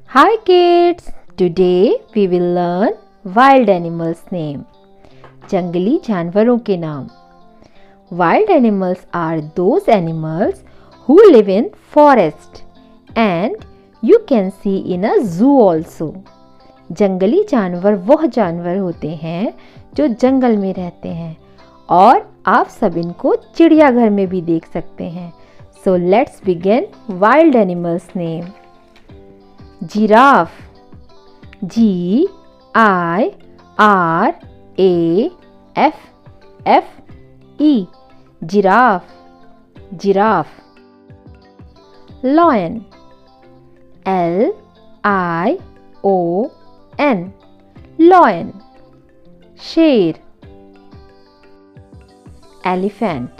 Hi kids, today we will learn wild animals name. जंगली जानवरों के नाम. Wild animals are those animals who live in forest and you can see in a zoo also. जंगली जानवर वह जानवर होते हैं जो जंगल में रहते हैं और आप सब इनको चिड़ियाघर में भी देख सकते हैं. So let's begin wild animals name. Giraffe, Giraffe, giraffe, giraffe. Lion, Lion, lion. Sher, elephant,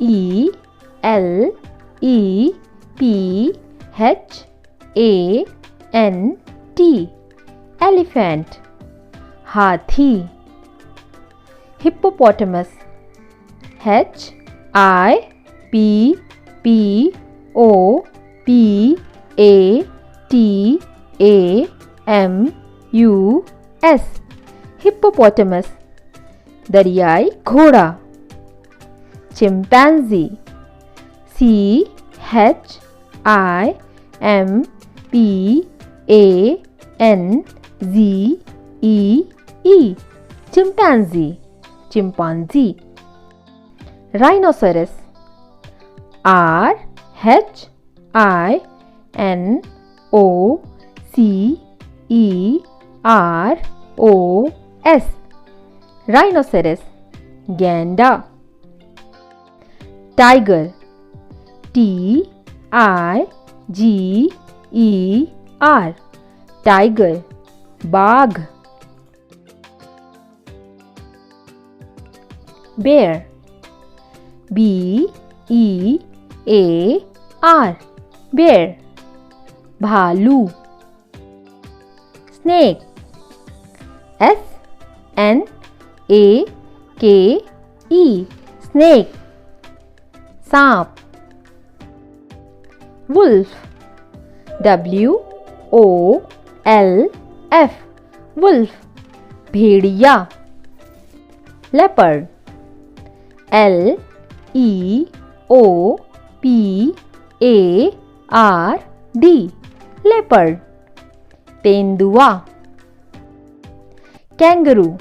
ELEPHANT, elephant. Hathi, hippopotamus, HIPPOPOTAMUS, hippopotamus. दरियाई घोड़ा. Chimpanzee, CHIMPANZEE, chimpanzee, chimpanzee. Rhinoceros, RHINOCEROS, rhinoceros. Gander, tiger, TIGER, tiger. Bagh, bear, BEAR, bear. Bhalu, snake, SNAKE, snake. Saap, wolf, WOLF, wolf. भेड़िया, leopard, LEOPARD, leopard. तेंदुआ, kangaroo,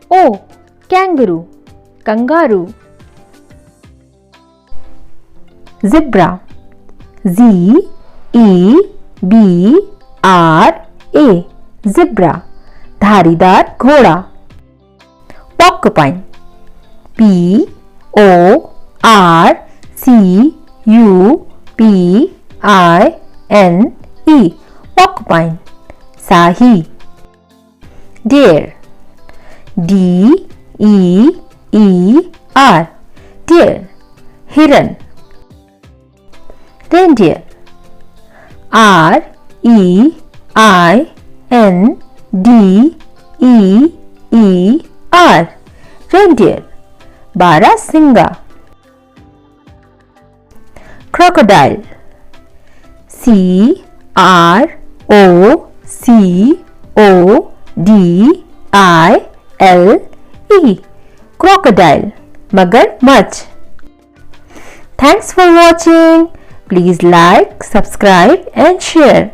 KANGAROO, kangaroo. Kangaroo. Zebra, ZEBRA, zebra. धारीदार घोड़ा. Porcupine, PORCUPINE, porcupine. Sahi, deer, DEER, deer. Hiran, reindeer, REINDEER, reindeer. Barasinga, crocodile, CROCODILE, crocodile. मगरमच्छ. Thanks for watching. Please like, subscribe and share.